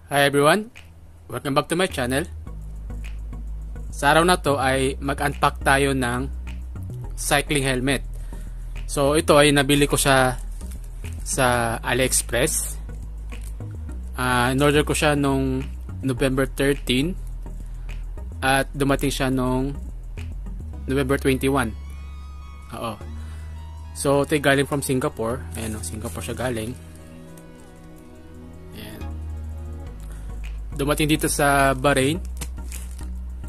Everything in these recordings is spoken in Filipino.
Hi everyone! Welcome back to my channel. Sa araw na to ay mag-unpack tayo ng cycling helmet. So ito ay nabili ko siya sa AliExpress. In-order ko siya nung November 13 at dumating siya nung November 21. Oo. So ito ay galing from Singapore. Ayan o, Singapore siya galing. Dumating dito sa Bahrain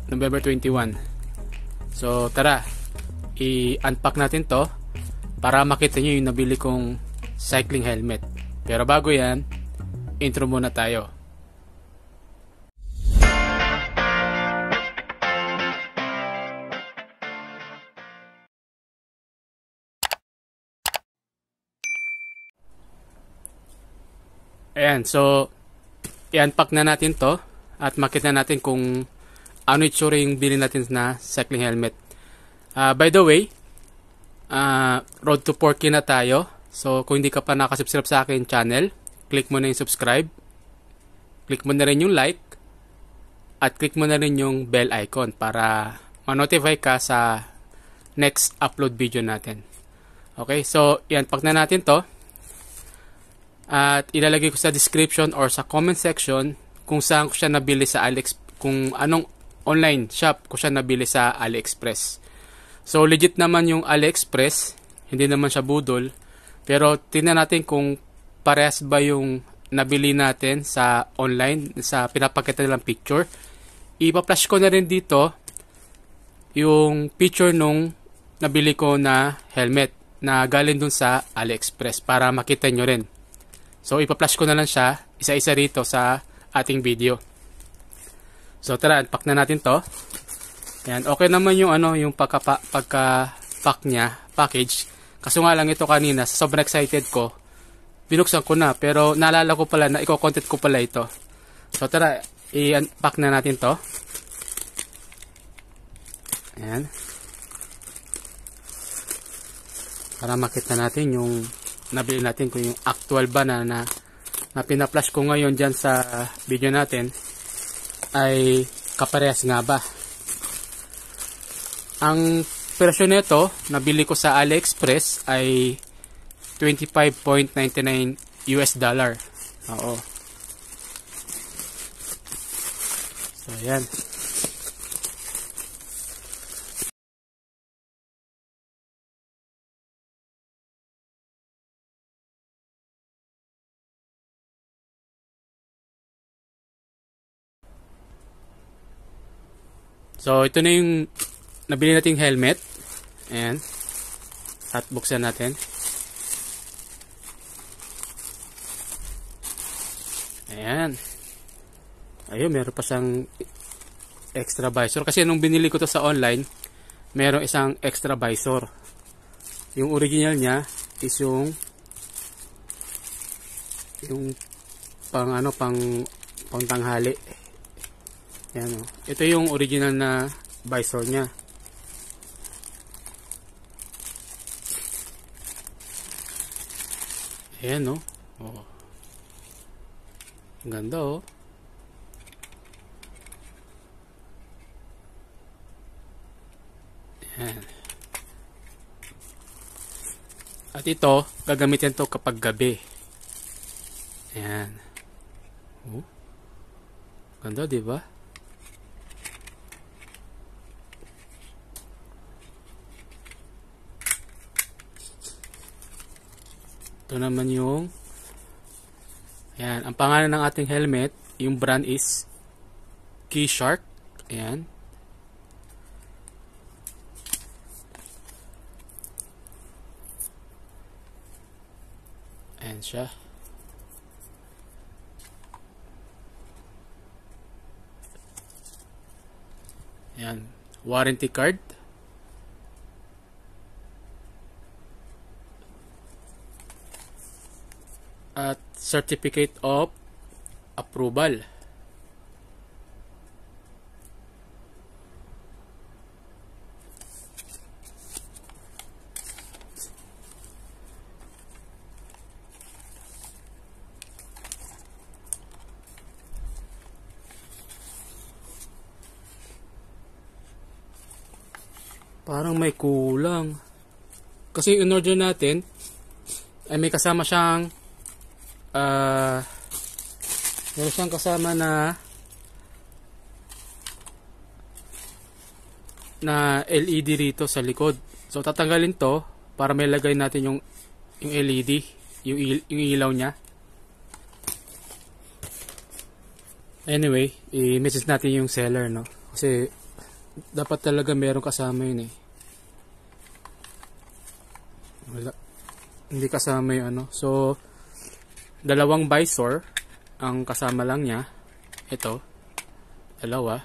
November 21. So tara, i-unpack natin to para makita nyo yung nabili kong cycling helmet. Pero bago yan, intro muna tayo. Ayan, so i-unpack na natin to at makita natin kung ano itsura yung bilhin natin na cycling helmet. By the way, road to 4K na tayo. So kung hindi ka pa nakasubscribe sa akin channel, click mo na yung subscribe, click mo na rin yung like, at click mo na rin yung bell icon para ma-notify ka sa next upload video natin. Okay, so i-unpack na natin to. At ilalagay ko sa description or sa comment section kung saan ko siya nabili sa kung anong online shop ko siya nabili sa AliExpress. So legit naman yung AliExpress, hindi naman siya budol. Pero tingnan natin kung parehas ba yung nabili natin sa online, sa pinapakita nilang picture. Ipa-flash ko na rin dito yung picture nung nabili ko na helmet na galing dun sa AliExpress para makita nyo rin. So, ipa-flash ko na lang siya, isa-isa rito sa ating video. So, tara, unpack na natin to. Ayan, okay naman yung yung pagka-pack niya, package. Kaso nga lang ito kanina, sobrang excited ko, binuksan ko na, pero naalala ko pala na i-content ko pala ito. So, tara, i-unpack na natin to. Ayan. Para makita natin yung nabili natin kung yung actual ba na pina-flash ko ngayon dyan sa video natin ay kaparehas nga ba. Ang presyo nito nabili ko sa AliExpress ay $25.99 US. Oo. So ayan. So, ito na yung nabili nating helmet. Ayan. At buksan natin. Ayan. Ayun, meron pa siyang extra visor. Kasi nung binili ko to sa online, meron isang extra visor. Yung original niya is yung pang tanghali. Ayan, o. Ito yung original na visor niya. Ayan, o. Oh. Ang ganda, o. Ayan. At ito, gagamitin to kapag gabi. Ayan. Oh. Ganda, diba? Ito naman yung ayan, ang pangalan ng ating helmet, yung brand is Keyshark. Ayan. Ayan siya. Ayan, warranty card. At certificate of approval. Parang may kulang. Kasi in order natin, ay may kasama siyang meron siyang kasama na LED rito sa likod. So tatanggalin to para may lagay natin yung LED, yung ilaw niya. Anyway, i-message natin yung seller, no? Kasi dapat talaga meron kasama yun eh. Wala. Hindi kasama yung ano. So, dalawang visor ang kasama lang niya. Ito. Dalawa.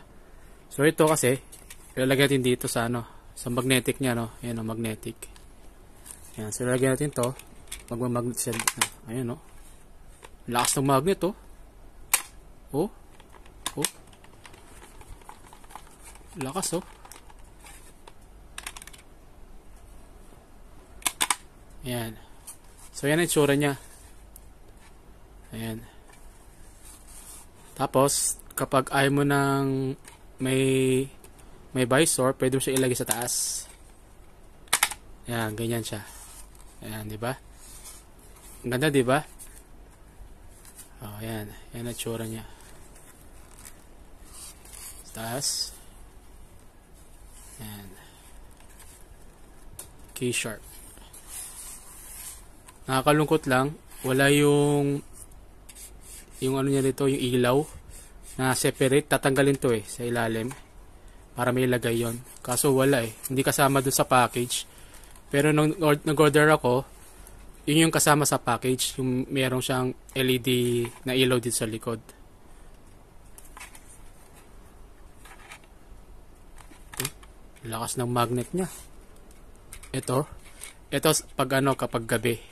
So, ito kasi, ilalagay natin dito sa ano, sa magnetic niya, no? Ayan o, magnetic. Ayan. So, ilalagay natin to. Magmamagnet siya. Ayan o. Lakas ng magnet, oh. Oh. Oh. Lakas, oh. Ayan. So, yan ang itsura niya. Ayan. Tapos, kapag ayaw mo ng may visor, pwede mo siya ilagay sa taas. Ayan, ganyan siya. Ayan, di ba? Ang ganda, di ba? Oh, ayan. Ayan ang itsura niya. Taas. Ayan. Key-sharp. Nakakalungkot lang, wala yung ano niya dito, yung ilaw na separate. Tatanggalin to eh sa ilalim para may ilagay yon. Kaso wala eh, hindi kasama dun sa package. Pero nung nag-order ako, yun yung kasama sa package, yung meron siyang LED na ilaw dito sa likod. Lakas ng magnet niya. Ito pag ano, kapag gabi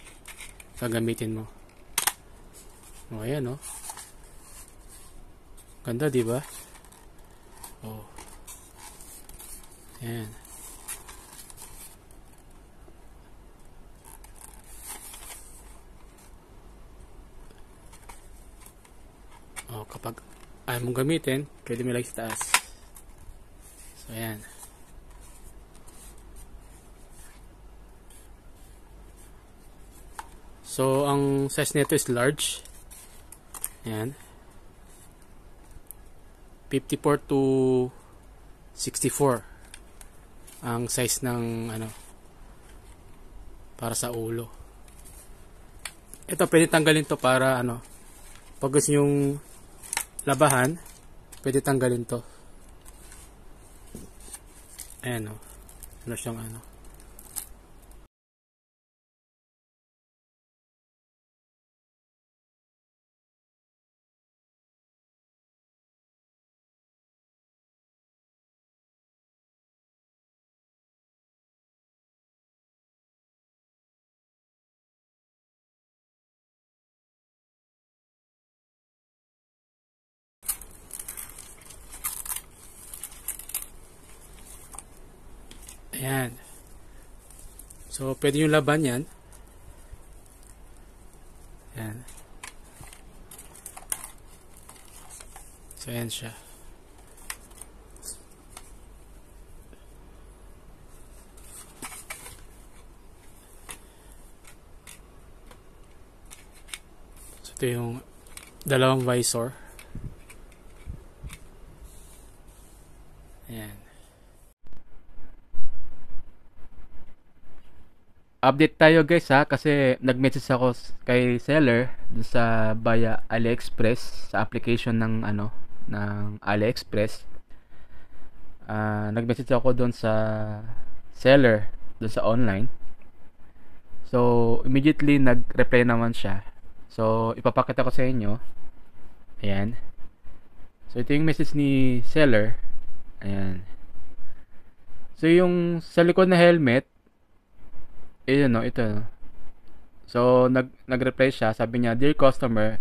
gagamitin mo. Oh, ayan, oh. Ganda, di ba? Oh. Ayan. Oh, kapag ayaw mong gamitin, pwede mo ilagay sa taas. So, ayan. So, ang size nito is large. Ayan. 54 to 64 ang size ng ano para sa ulo. Ito pwede tanggalin to para ano, pag gusto nyong labahan, pwede tanggalin to. Ayan o. Ano siyang ano. Ayan. So, pwede yung laban yan. Ayan. So, ayan siya. So, ito yung dalawang visor. Ayan. Update tayo guys ha, kasi nag-message ako kay seller dun sa via AliExpress sa application ng ano ng AliExpress. Nag-message ako dun sa seller dun sa online. So immediately nag-reply naman siya. So ipapakita ko sa inyo. Ayan. So ito yung message ni seller. Ayan. So yung sa likod na helmet, no, ito. So, nag-reply siya. Sabi niya, "Dear customer,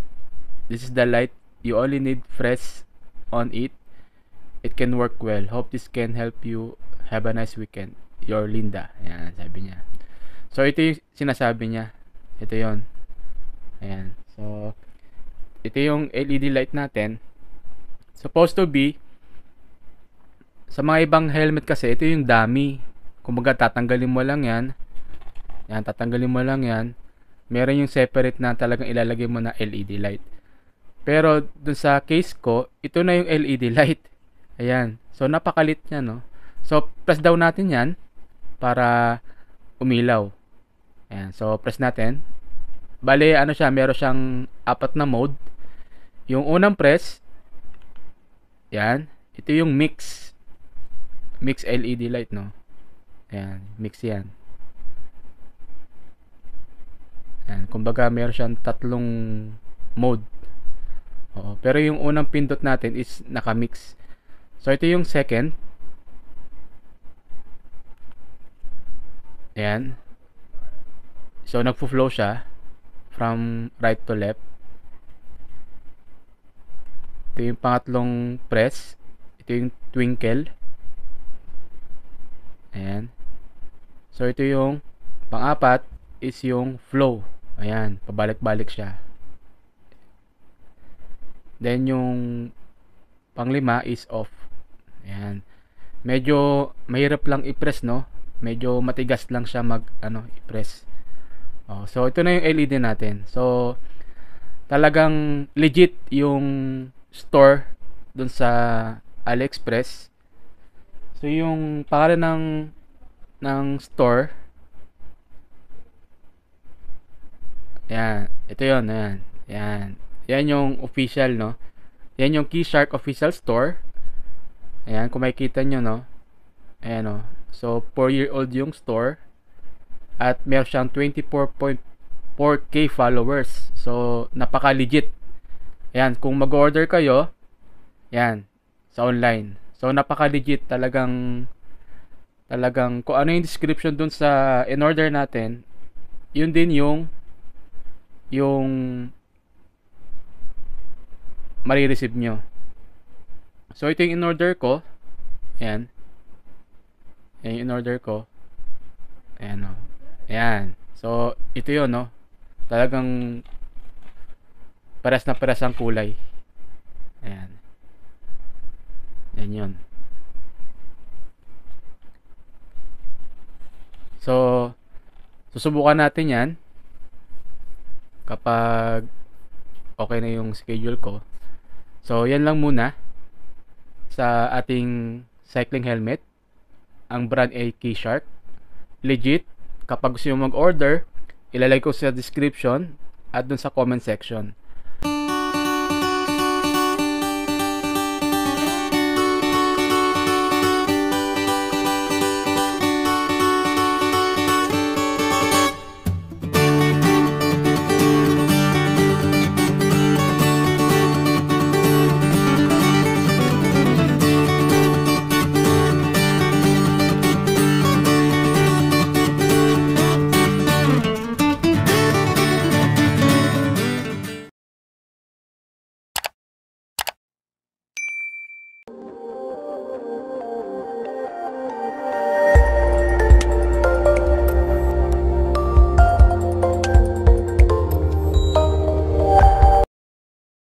this is the light. You only need press on it. It can work well. Hope this can help you. Have a nice weekend. Your Linda." Ayan, sabi niya. So, ito yung sinasabi niya. Ito yon. Ayan. So, ito yung LED light natin. Supposed to be, sa mga ibang helmet kasi, ito yung dummy. Kumbaga, tatanggalin mo lang yan. Yan, tatanggalin mo lang yan. Meron yung separate na talagang ilalagay mo na LED light. Pero dun sa case ko, ito na yung LED light. Ayan. So, napakalit niya, no? So, press down natin yan para umilaw. Ayan. So, press natin. Bale, ano siya, meron siyang 4 na mode. Yung unang press, yan. Ito yung mix. Mix LED light, no? Ayan. Mix yan. Ayan. Kumbaga, meron siyang 3 mode. Oo. Pero yung unang pindot natin is nakamix. So, ito yung second. Ayan. So, nagpo-flow siya from right to left. Ito yung pangatlong press. Ito yung twinkle. Ayan. So, ito yung pang-apat is yung flow. Ayan. Pabalik-balik siya. Then, yung pang-5 is off. Ayan. Medyo mahirap lang i-press, no? Medyo matigas lang siya i-press. Oh, so, ito na yung LED natin. So, talagang legit yung store dun sa AliExpress. So, yung pangalan ng store, yan, ito yun, yan yung official, no? Yan yung Keyshark official store. Ayan, kung makikita nyo, no? Ayan, no? So, 4-year-old yung store. At meron siyang 24.4k followers. So, napaka-legit. Ayan, kung mag-order kayo, yan, sa online. So, napaka-legit. Talagang kung ano yung description dun sa in-order natin, yun din yung marireceive nyo. So, ito yung in-order ko. Ayan. Ayan yung in-order ko. Ayan, no. Ayan. So, ito yun, no. Talagang paras na paras ang kulay. Ayan. Ayan yun. So, susubukan natin yan kapag okay na yung schedule ko. So, yan lang muna sa ating cycling helmet. Ang brand ay Keyshark. Legit. Kapag gusto nyo mag-order, ilalagay ko sa description at dun sa comment section.